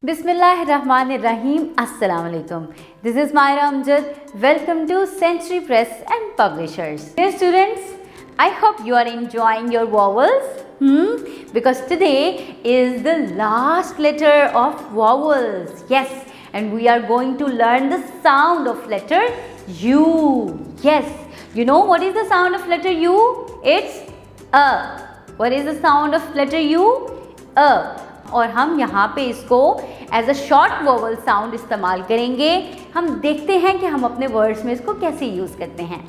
Bismillahirrahmanirrahim. Assalamu alaikum. This is Myra Amjad. Welcome to Century Press and Publishers. Dear students, I hope you are enjoying your vowels. Because today is the last letter of vowels. Yes, and we are going to learn the sound of letter U. Yes, you know what is the sound of letter U? It's A. What is the sound of letter U? A. और हम यहाँ पे इसको as a short vowel sound इस्तेमाल करेंगे. हम देखते हैं कि हम अपने वर्ड्स में इसको कैसे यूज़ करते हैं.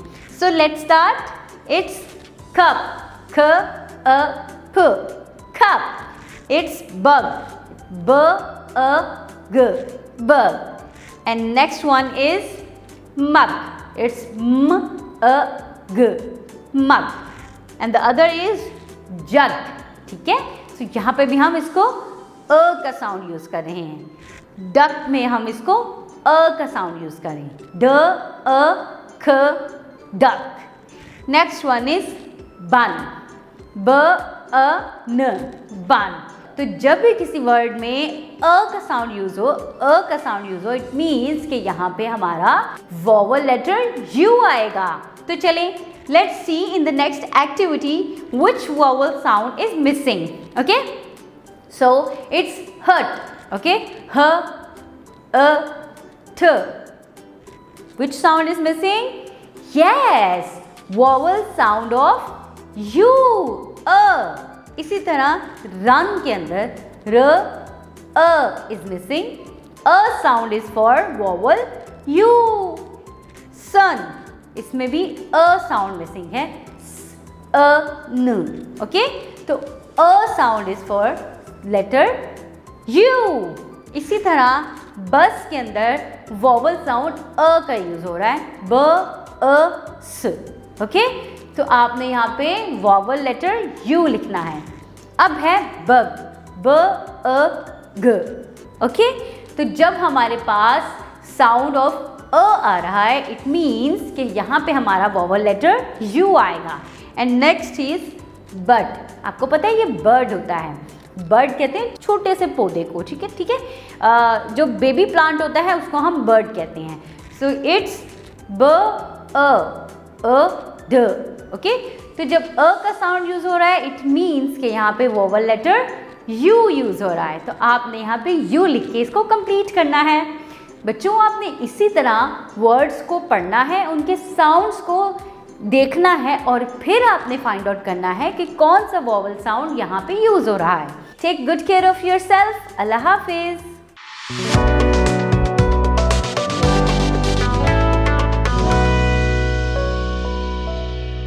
So let's start. It's cup, ख अ प, कप. इट्स बग, ब अ ग, bug. And next one is mug. It's म अ ग, mug. And the other is jug. ठीक है, तो यहाँ पे भी हम इसको अ का साउंड यूज कर रहे हैं. डक में हम इसको अ का साउंड यूज करें. ड अ ख, डक. नेक्स्ट वन इज बन, ब अ न, बन. तो जब भी किसी वर्ड में अ का साउंड यूज हो, अ का साउंड यूज हो, इट मीन्स कि यहाँ पे हमारा वोवल लेटर यू आएगा. तो चलें, let's see in the next activity which vowel sound is missing. Okay, so it's hurt. Okay, h a t. Which sound is missing? Yes, vowel sound of u, a. इसी तरह run के अंदर r a is missing. A sound is for vowel u. Sun, इसमें भी a sound missing है. अ न. Okay, तो अ sound is for letter U. इसी तरह बस के अंदर वोवल साउंड अ का यूज हो रहा है. ब अ स. ओके, तो आपने यहाँ पे वोवल लेटर यू लिखना है. अब है बग, ब अ ग. ओके, तो जब हमारे पास साउंड ऑफ अ आ रहा है, इट मीन्स कि यहाँ पे हमारा वोवल लेटर यू आएगा. And next is bird. आपको पता है ये बर्ड होता है. बर्ड कहते हैं छोटे से पौधे को. ठीक है, ठीक है. जो बेबी प्लांट होता है उसको हम बर्ड कहते हैं. सो इट्स ब अ ड. ओके, तो जब अ का साउंड यूज हो रहा है, इट मीन्स कि यहाँ पे वोवल लेटर यू यूज हो रहा है. तो आपने यहाँ पे यू लिख के इसको कंप्लीट करना है. बच्चों, आपने इसी तरह वर्ड्स को पढ़ना है, उनके साउंड्स को देखना है और फिर आपने फाइंड आउट करना है कि कौन सा वोवल साउंड यहाँ पे यूज हो रहा है. Take good care of yourself. अल्लाह हाफिज.